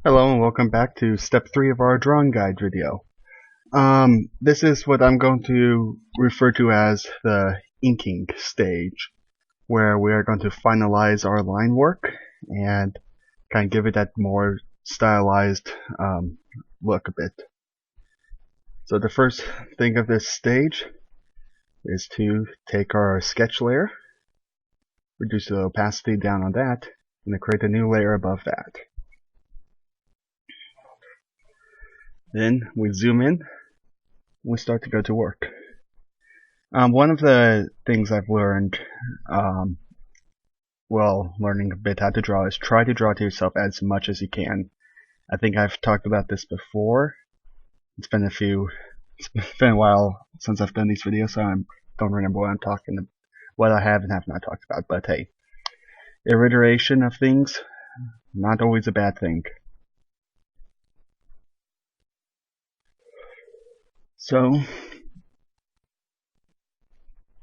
Hello and welcome back to step 3 of our drawing guide video. This is what I'm going to refer to as the inking stage, where we are going to finalize our line work and kind of give it that more stylized look a bit. So the first thing of this stage is to take our sketch layer, reduce the opacity down on that, and then create a new layer above that. Then we zoom in, and we start to go to work. One of the things I've learned, learning a bit how to draw, is try to draw to yourself as much as you can. I think I've talked about this before. It's been a while since I've done these videos, so I don't remember what I have and have not talked about. But hey, iteration of things, not always a bad thing. So,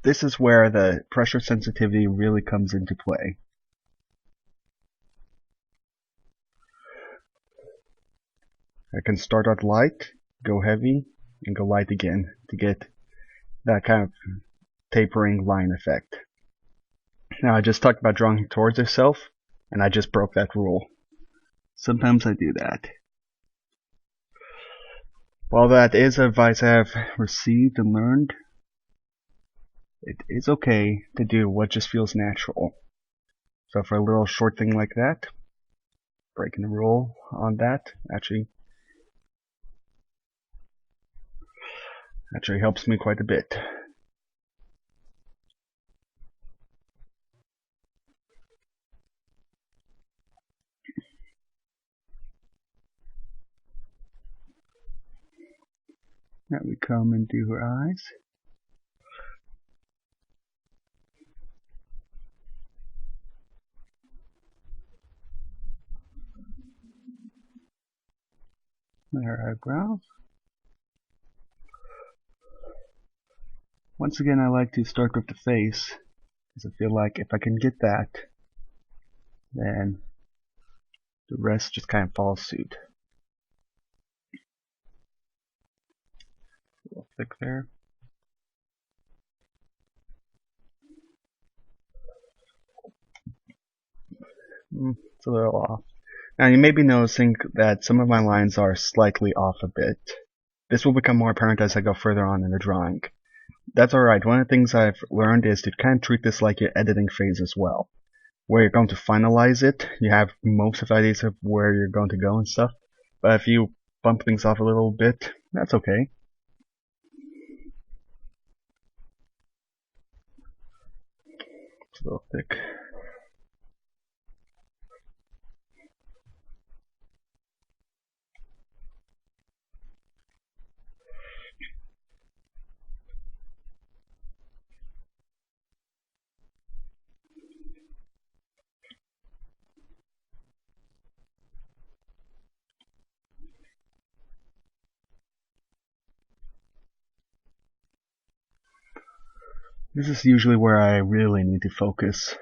this is where the pressure sensitivity really comes into play. I can start out light, go heavy, and go light again to get that kind of tapering line effect. Now I just talked about drawing towards yourself, and I just broke that rule. Sometimes I do that. While that is advice I have received and learned, it is okay to do what just feels natural. So for a little short thing like that, breaking the rule on that actually helps me quite a bit. Now we come and do her eyes. Her eyebrows. Once again, I like to start with the face, because I feel like if I can get that, then the rest just kind of follows suit. A little thick there. It's a little off. Now you may be noticing that some of my lines are slightly off a bit. This will become more apparent as I go further on in the drawing. That's alright. One of the things I've learned is to kind of treat this like your editing phase as well. Where you're going to finalize it, you have most of the ideas of where you're going to go and stuff. But if you bump things off a little bit, that's okay. It's a little thick. This is usually where I really need to focus,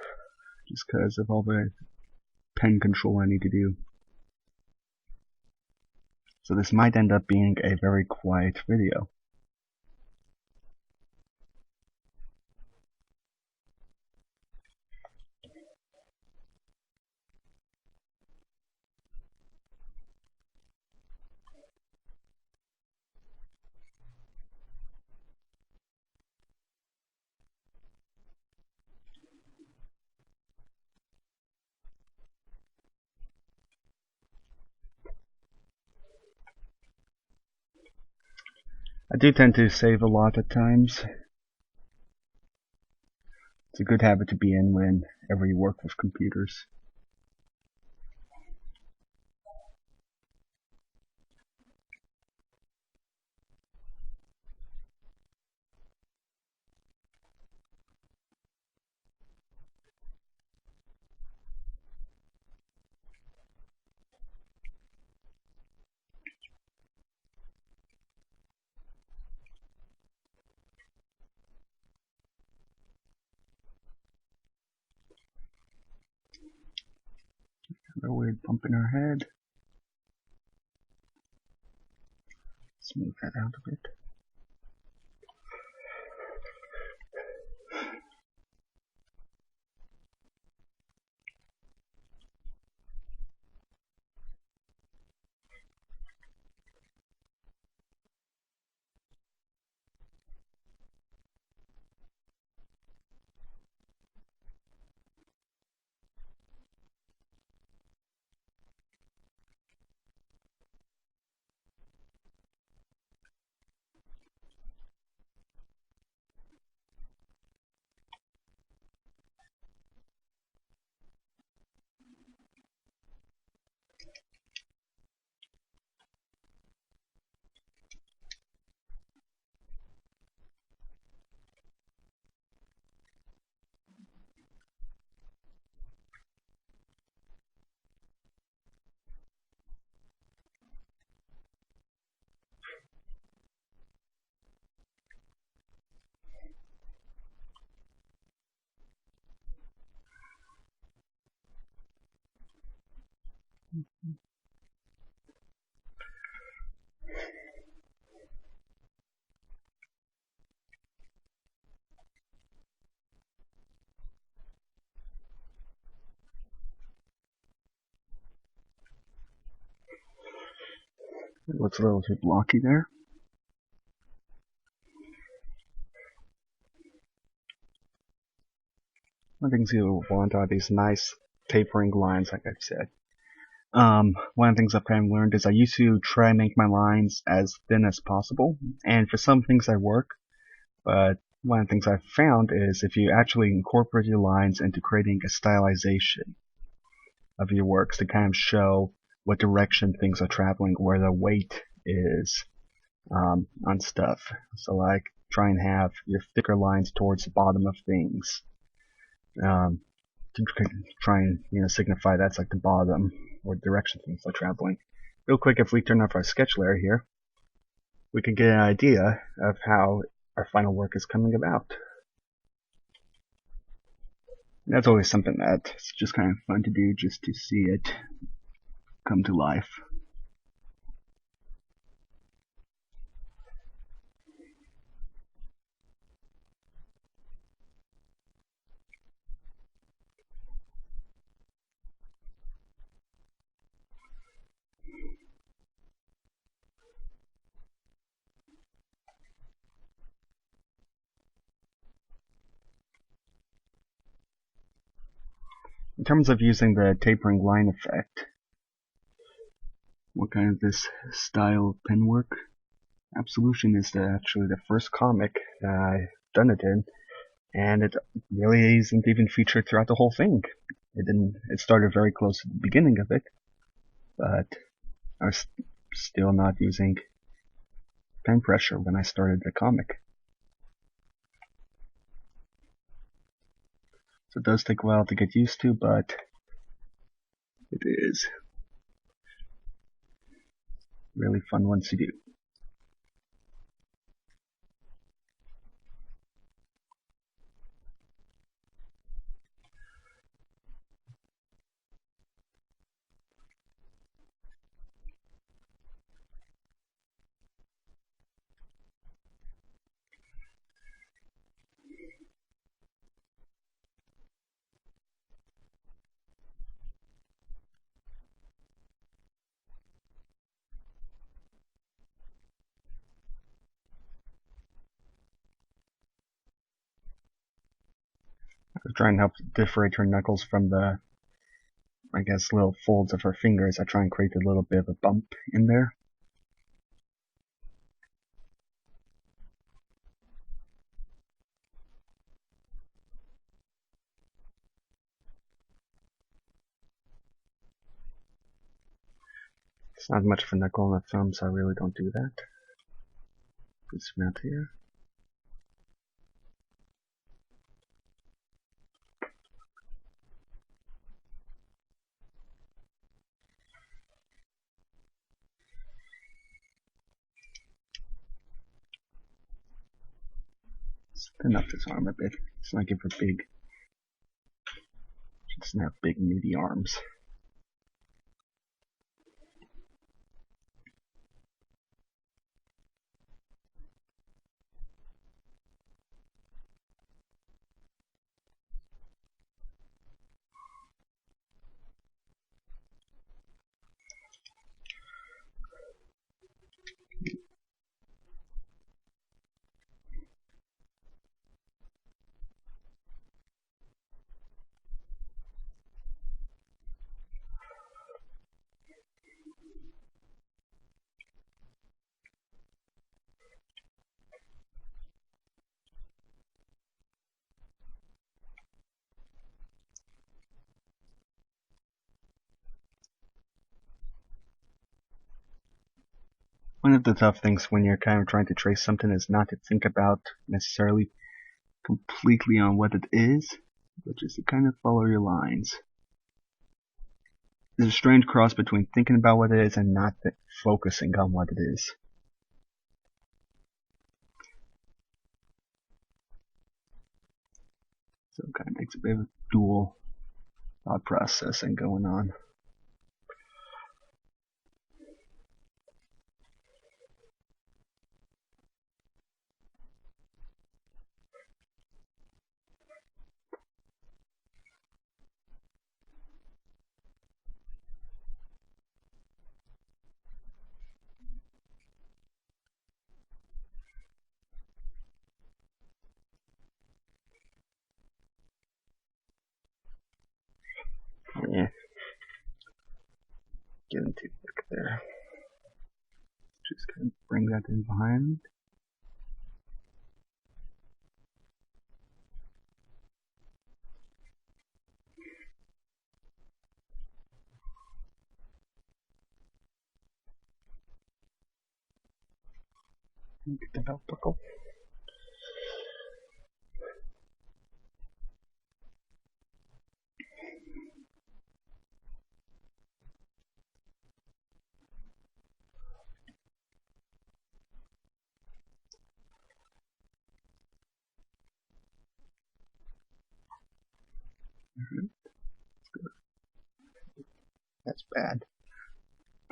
just because of all the pen control I need to do. So this might end up being a very quiet video. I do tend to save a lot at times. It's a good habit to be in whenever you work with computers. A weird bump in her head. Move that out a bit. It looks a little too blocky there. One of the things you want are these nice tapering lines, like I've said. One of the things I've kind of learned is I used to try and make my lines as thin as possible, and for some things I work, but one of the things I've found is if you actually incorporate your lines into creating a stylization of your works to kind of show what direction things are traveling, where the weight is on stuff. So like try and have your thicker lines towards the bottom of things to try and signify that's like the bottom or direction things are traveling. Real quick, if we turn off our sketch layer here, we can get an idea of how our final work is coming about. And that's always something that's just kind of fun to do, just to see it come to life. In terms of using the tapering line effect, what kind of this style of pen work? Absolution is actually the first comic that I've done it in, and it really isn't even featured throughout the whole thing. It started very close to the beginning of it, but I was still not using pen pressure when I started the comic. So it does take a while to get used to, but it is really fun once you do. I was trying to help differentiate her knuckles from the, I guess, little folds of her fingers. I try and create a little bit of a bump in there. It's not much of a knuckle on the thumb, so I really don't do that. Put some out here. Thin up this arm a bit. It's not give her big. She doesn't have big meaty arms. One of the tough things when you're kind of trying to trace something is not to think about necessarily completely on what it is, but just to kind of follow your lines. There's a strange cross between thinking about what it is and not focusing on what it is. So it kind of makes a bit of a dual thought processing going on. Yeah. Getting too thick there. Just kind of bring that in behind. Get the belt buckle. That's bad.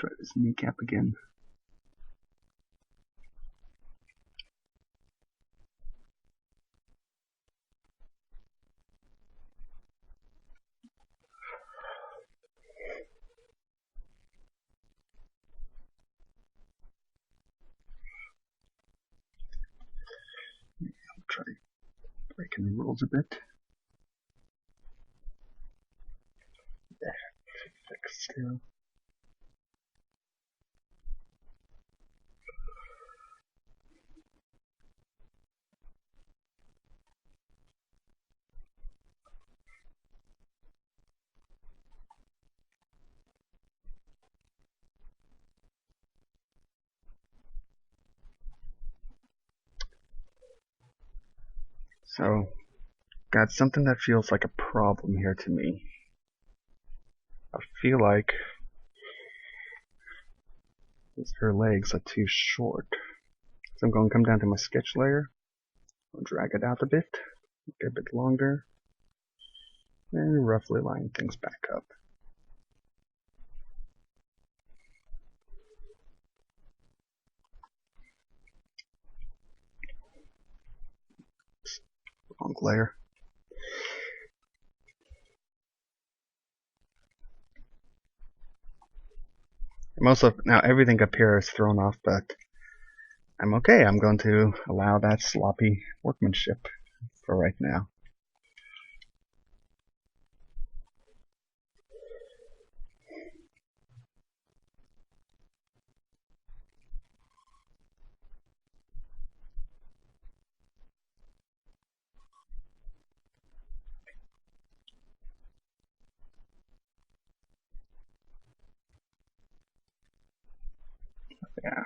Try this kneecap again. I'll try breaking the rules a bit. There. Fix still. So, got something that feels like a problem here to me. I feel like her legs are too short. So I'm going to come down to my sketch layer, I'll drag it out a bit, get a bit longer, and roughly line things back up. Wrong layer. Most of now everything up here is thrown off, but I'm okay. I'm going to allow that sloppy workmanship for right now. Yeah.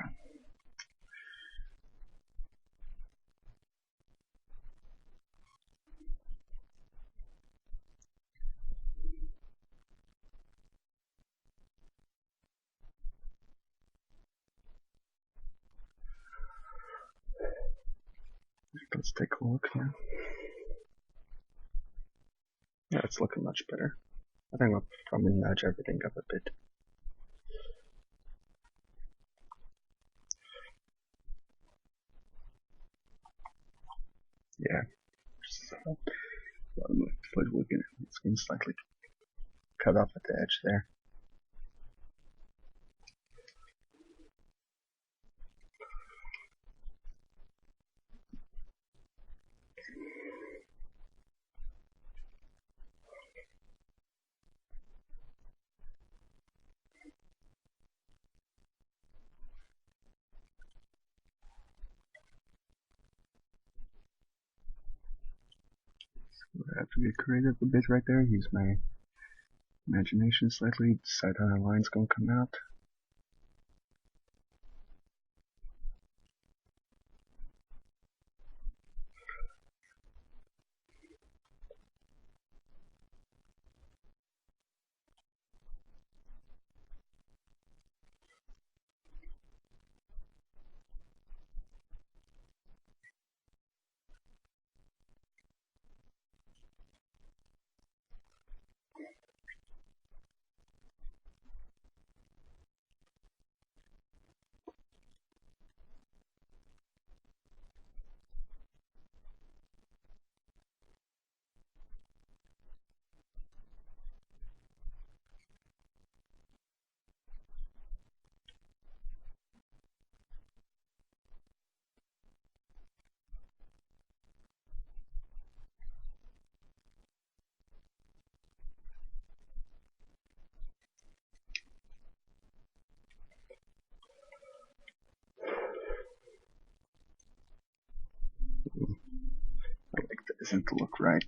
Let's take a look now. Yeah, it's looking much better. I think we'll probably nudge everything up a bit. Yeah. So, it's going to slightly cut off at the edge there. I have to get creative a bit right there. Use my imagination slightly. Decide how the line's going to come out. doesn't look right.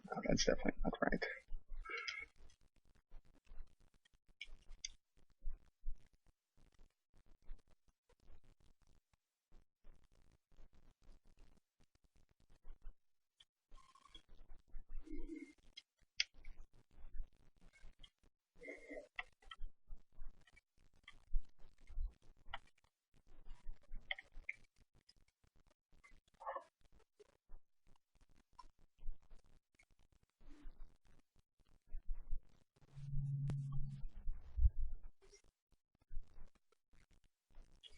No, that's definitely not right.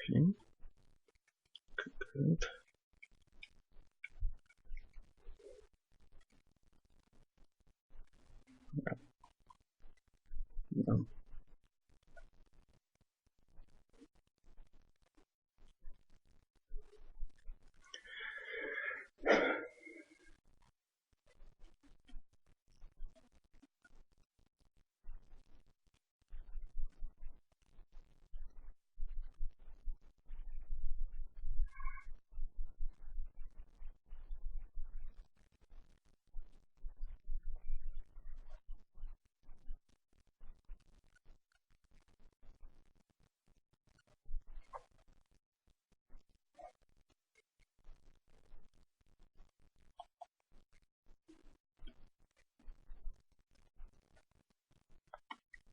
Okay. Good. No.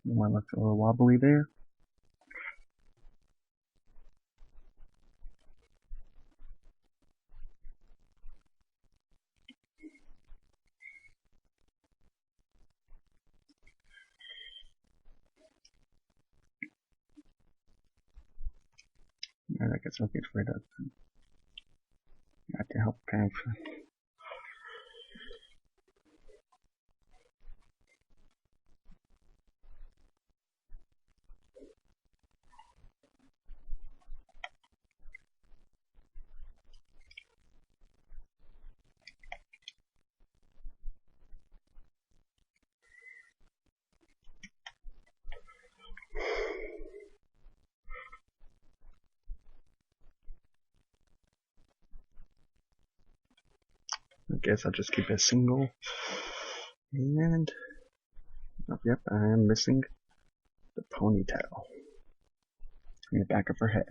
One looks a little wobbly there. I guess I'll get rid of them. Got to help kind of. I guess I'll just keep it single. And oh, yep, I am missing the ponytail in the back of her head.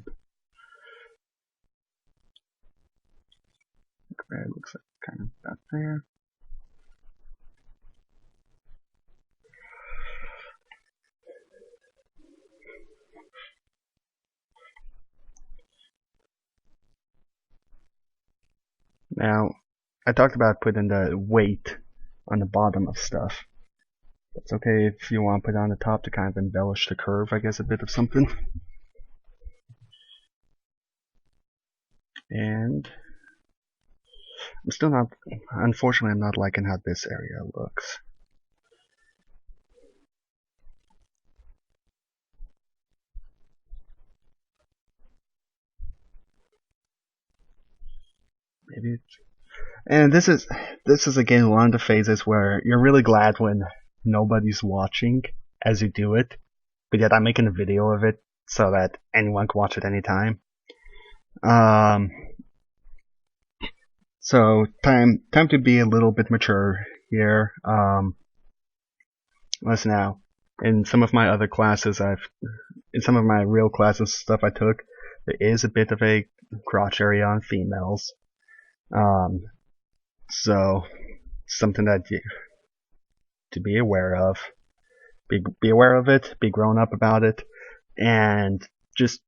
Red looks like kind of about there. Now, I talked about putting the weight on the bottom of stuff. It's okay if you want to put it on the top to kind of embellish the curve, I guess, a bit of something. And I'm still not, unfortunately, I'm not liking how this area looks. Maybe it's, and this is again one of the phases where you're really glad when nobody's watching as you do it, but yet I'm making a video of it so that anyone can watch it anytime. So time to be a little bit mature here. Listen now, in some of my other classes, in some of my real classes stuff I took, there is a bit of a crotch area on females. So something that you to be aware of. Be aware of it. Be grown up about it, and just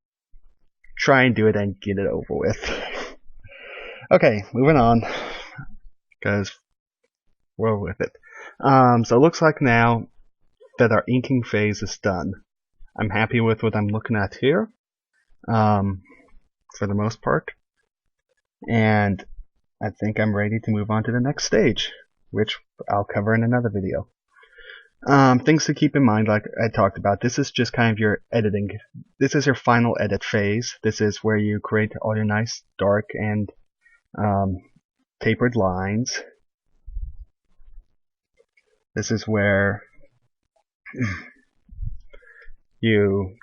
try and do it and get it over with. Okay, moving on, because we're with it. So it looks like now that our inking phase is done. I'm happy with what I'm looking at here, for the most part, and I think I'm ready to move on to the next stage, which I'll cover in another video. Things to keep in mind, like I talked about, this is just kind of your editing. This is your final edit phase. This is where you create all your nice dark and tapered lines. This is where you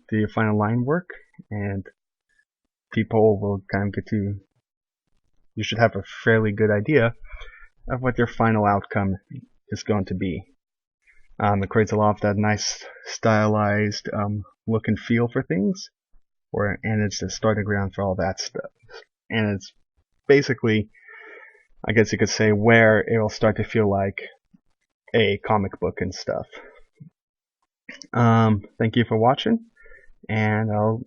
do your final line work, and people will kind of get to. You should have a fairly good idea of what your final outcome is going to be. It creates a lot of that nice stylized look and feel for things, and it's the starting ground for all that stuff. And it's basically, I guess you could say, where it'll start to feel like a comic book and stuff. Thank you for watching, and I'll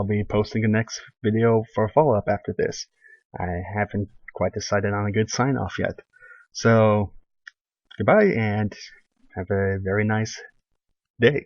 be posting the next video for a follow-up after this. I haven't quite decided on a good sign-off yet. So, goodbye, and have a very nice day.